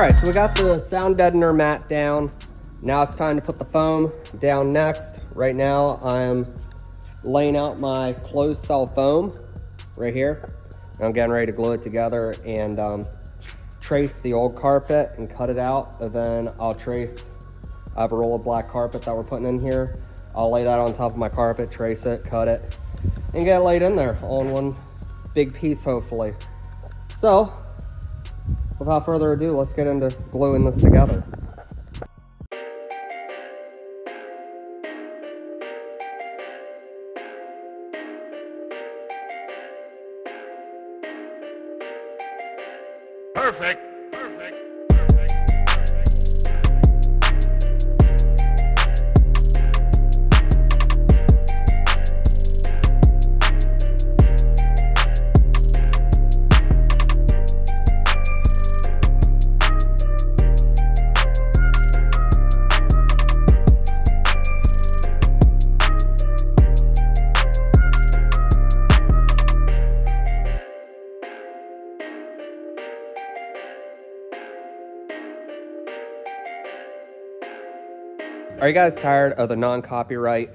right, so we got the sound deadener mat down. Now it's time to put the foam down next. Right now I'm laying out my closed cell foam right here. I'm getting ready to glue it together and trace the old carpet and cut it out. And then I'll trace, I have a roll of black carpet that we're putting in here. I'll lay that on top of my carpet, trace it, cut it, and get it laid in there all in one big piece, hopefully. So, without further ado, let's get into gluing this together. Perfect. Are you guys tired of the non-copyright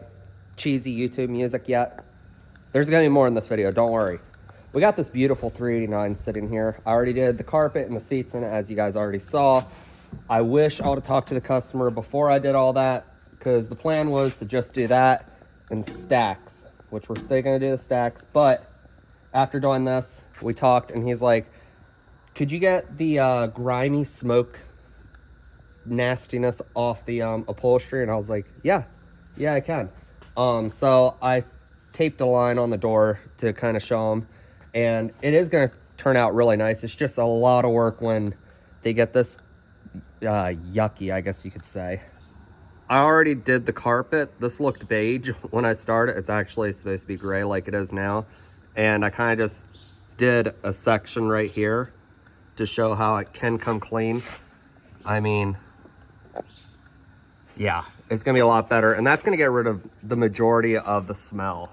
cheesy YouTube music yet? There's gonna be more in this video, don't worry. We got this beautiful 389 sitting here. I already did the carpet and the seats in it, as you guys already saw. I wish I would have talked to the customer before I did all that, because the plan was to just do that and stacks, which we're still gonna do the stacks. But after doing this, we talked and he's like, could you get the grimy smoke nastiness off the upholstery? And I was like, yeah I can. So I taped a line on the door to kind of show them, and it is going to turn out really nice. It's just a lot of work when they get this yucky, I guess you could say. I already did the carpet. This looked beige when I started. It's actually supposed to be gray like it is now, and I kind of just did a section right here to show how it can come clean. I mean, yeah, it's gonna be a lot better, and that's gonna get rid of the majority of the smell.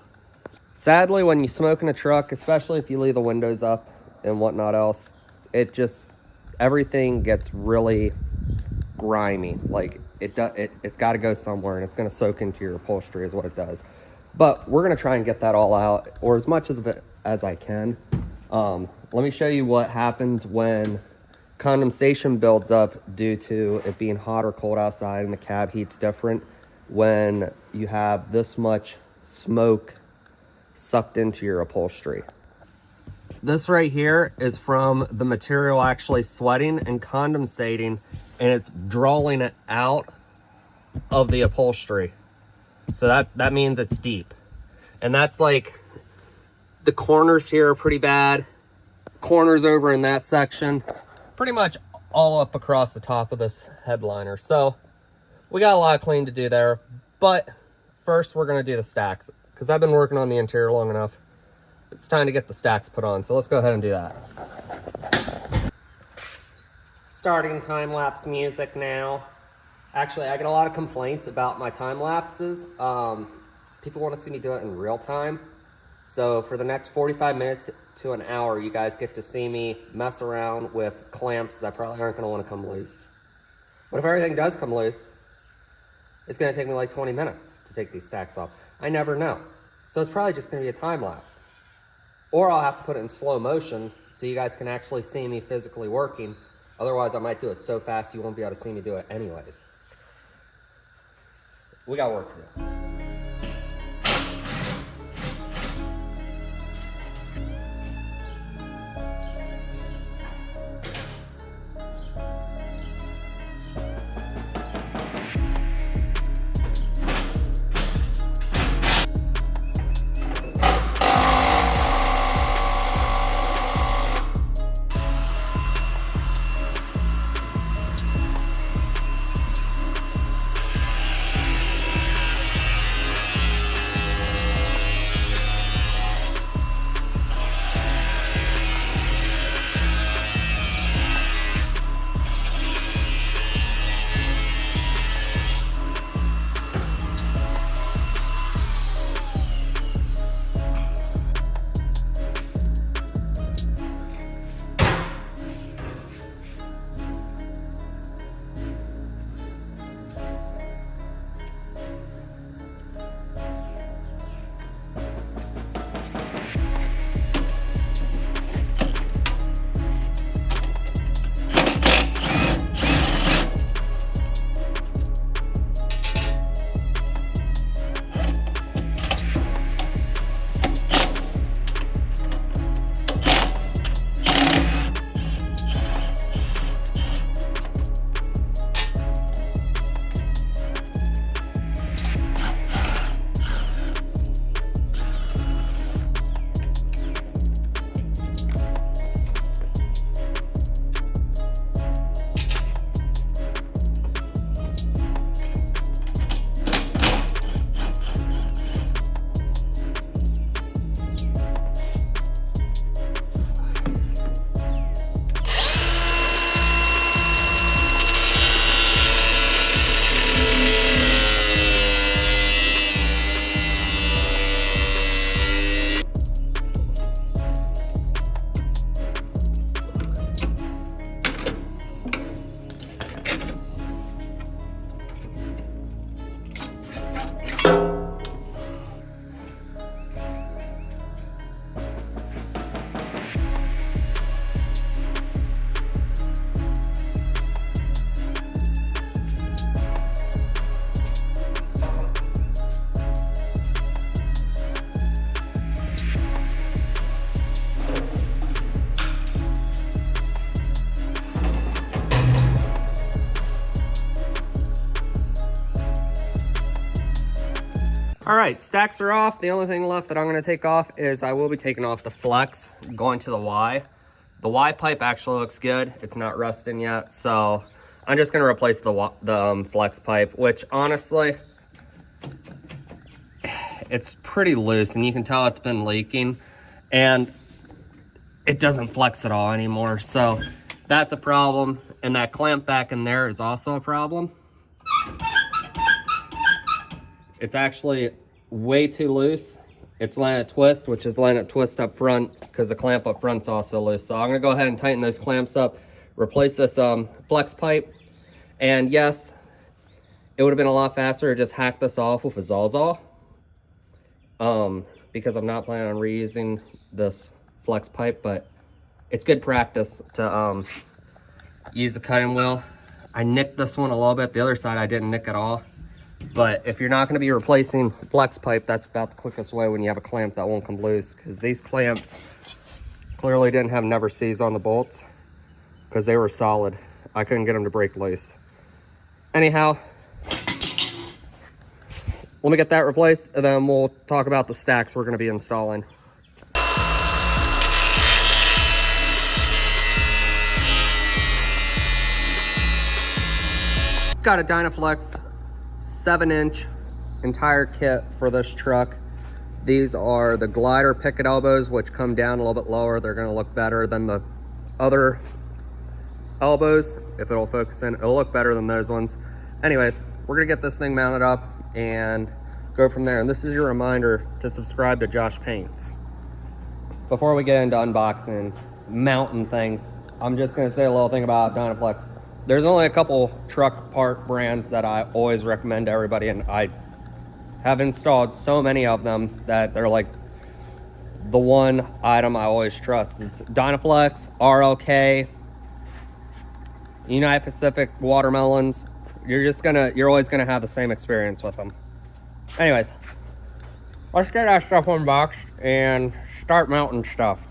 Sadly, when you smoke in a truck, especially if you leave the windows up and whatnot else, it just, everything gets really grimy. Like it's got to go somewhere, and it's gonna soak into your upholstery is what it does. But we're gonna try and get that all out, or as much of it as I can. Let me show you what happens when condensation builds up due to it being hot or cold outside, and the cab heat's different when you have this much smoke sucked into your upholstery. This right here is from the material actually sweating and condensating, and it's drawing it out of the upholstery. So that means it's deep. And that's like, the corners here are pretty bad. Corners over in that section. Pretty much all up across the top of this headliner. So we got a lot of clean to do there, but first we're gonna do the stacks, because I've been working on the interior long enough. It's time to get the stacks put on, so let's go ahead and do that. Starting time-lapse music now. Actually, I get a lot of complaints about my time lapses. People want to see me do it in real time. So for the next 45 minutes to an hour, you guys get to see me mess around with clamps that probably aren't going to want to come loose. But if everything does come loose, it's going to take me like 20 minutes to take these stacks off. I never know. So it's probably just going to be a time lapse. Or I'll have to put it in slow motion so you guys can actually see me physically working. Otherwise, I might do it so fast you won't be able to see me do it anyways. We got work to do. All right, stacks are off. The only thing left that I'm gonna take off is I will be taking off the flex, going to the Y. The Y pipe actually looks good. It's not rusting yet, so I'm just gonna replace the flex pipe, which honestly, it's pretty loose and you can tell it's been leaking and it doesn't flex at all anymore. So that's a problem. And that clamp back in there is also a problem. It's actually way too loose. It's letting it twist, which is letting it twist up front because the clamp up front's also loose. So I'm gonna go ahead and tighten those clamps up, replace this flex pipe. And yes, it would have been a lot faster to just hack this off with a Sawzall. Because I'm not planning on reusing this flex pipe, but it's good practice to use the cutting wheel. I nicked this one a little bit. The other side I didn't nick at all. But if you're not going to be replacing flex pipe, that's about the quickest way when you have a clamp that won't come loose, because these clamps clearly didn't have never seize on the bolts because they were solid. I couldn't get them to break loose. Anyhow, let me get that replaced and then we'll talk about the stacks we're going to be installing. Got a Dynaflex 7-inch entire kit for this truck. These are the glider picket elbows, which come down a little bit lower. They're going to look better than the other elbows. If it'll focus in, it'll look better than those ones. Anyways, we're going to get this thing mounted up and go from there. And this is your reminder to subscribe to Josh Paints. Before we get into unboxing, mounting things, I'm just going to say a little thing about Dynaflex. There's only a couple truck part brands that I always recommend to everybody, and I have installed so many of them that they're like the one item I always trust is Dynaflex, RLK, United Pacific watermelons. You're always gonna have the same experience with them. Anyways, let's get that stuff unboxed and start mounting stuff.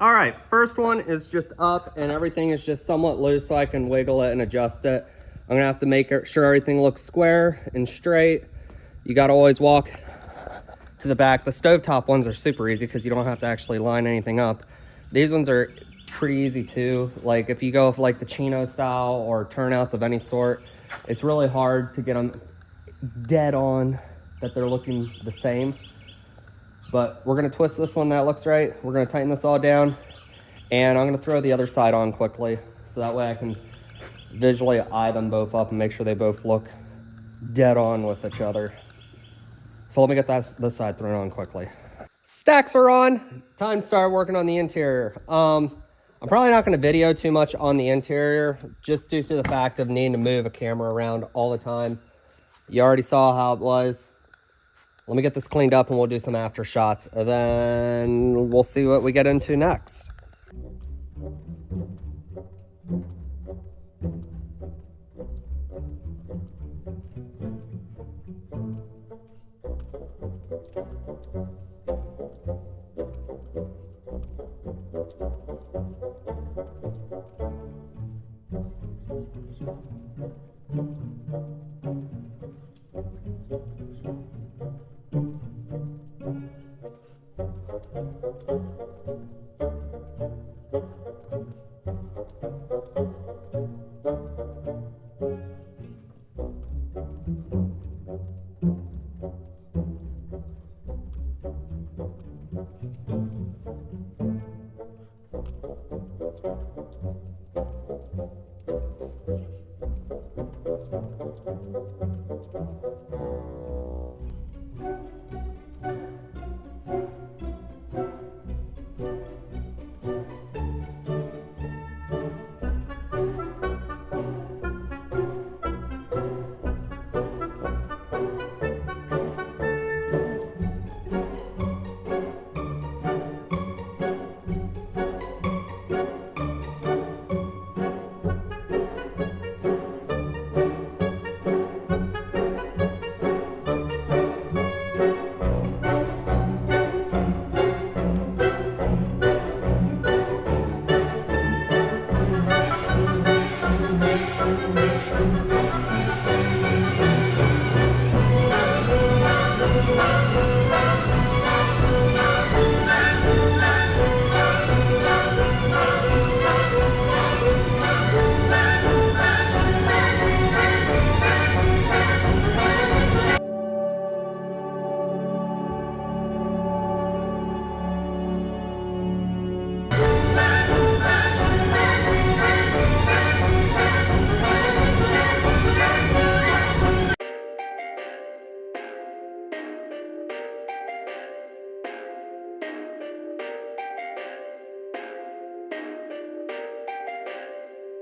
All right, first one is just up and everything is just somewhat loose so I can wiggle it and adjust it. I'm gonna have to make sure everything looks square and straight. You gotta always walk to the back. The stovetop ones are super easy because you don't have to actually line anything up. These ones are pretty easy too. Like if you go with like the chino style or turnouts of any sort, it's really hard to get them dead on that they're looking the same. But we're gonna twist this one that looks right. We're gonna tighten this all down, and I'm gonna throw the other side on quickly so that way I can visually eye them both up and make sure they both look dead on with each other. So let me get this side thrown on quickly. Stacks are on. Time to start working on the interior. I'm probably not gonna video too much on the interior just due to the fact of needing to move a camera around all the time. You already saw how it was. Let me get this cleaned up and we'll do some after shots, and then we'll see what we get into next.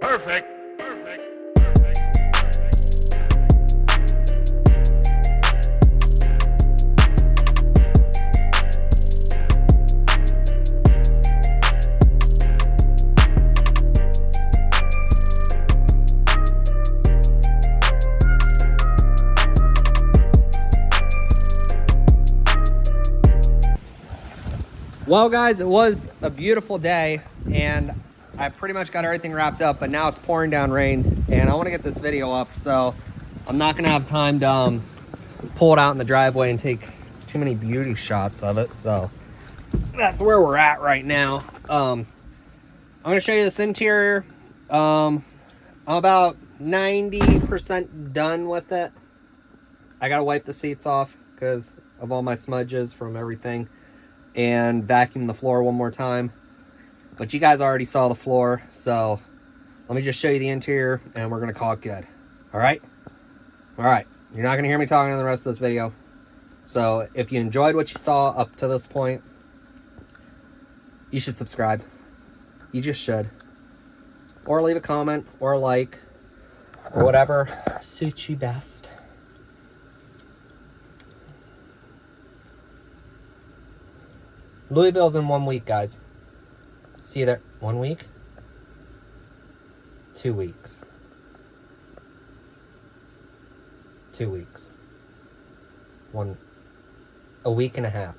Perfect. Perfect. Well guys, it was a beautiful day and I pretty much got everything wrapped up, but now it's pouring down rain and I want to get this video up, so I'm not gonna have time to pull it out in the driveway and take too many beauty shots of it. So that's where we're at right now. I'm gonna show you this interior. I'm about 90% done with it. I gotta wipe the seats off because of all my smudges from everything and vacuum the floor one more time. But you guys already saw the floor, so let me just show you the interior and we're gonna call it good. All right? All right, you're not gonna hear me talking in the rest of this video. So if you enjoyed what you saw up to this point, you should subscribe. You just should. Or leave a comment or a like or whatever suits you best. Louisville's in 1 week, guys. See you there. 1 week? 2 weeks. 2 weeks. A week and a half.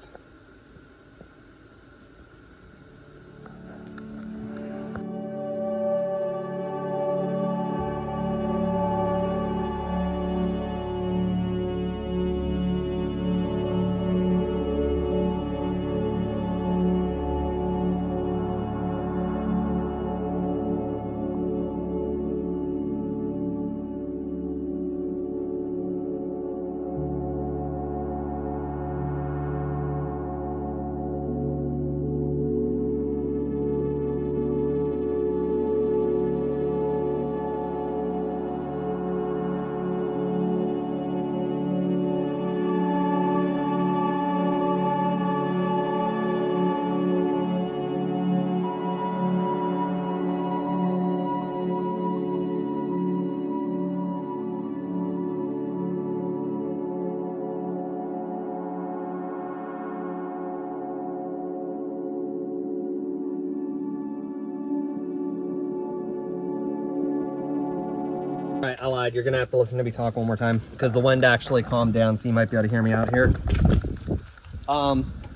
I lied. You're gonna have to listen to me talk one more time because the wind actually calmed down, so you might be able to hear me out here.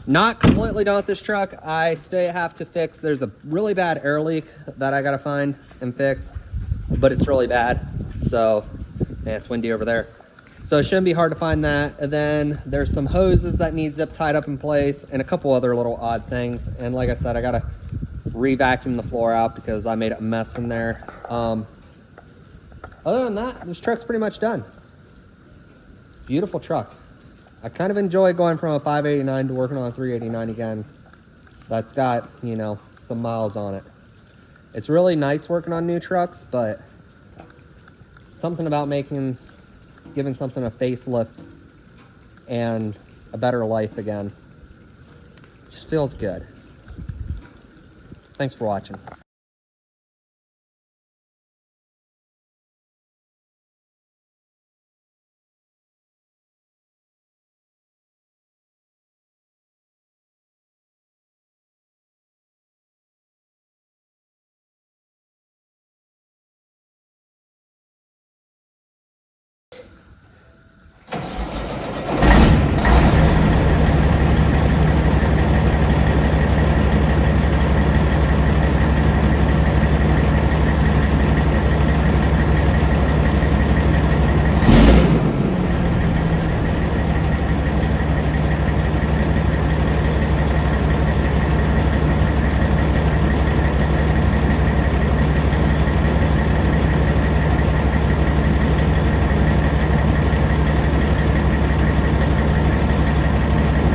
Not completely done with this truck. I still have to fix. There's a really bad air leak that I gotta find and fix, but it's really bad. So, yeah, it's windy over there. So it shouldn't be hard to find that. And then there's some hoses that need zip tied up in place and a couple other little odd things. And like I said, I gotta re-vacuum the floor out because I made a mess in there. Other than that, this truck's pretty much done. Beautiful truck. I kind of enjoy going from a 589 to working on a 389 again. That's got, you know, some miles on it. It's really nice working on new trucks, but something about giving something a facelift and a better life again just feels good. Thanks for watching.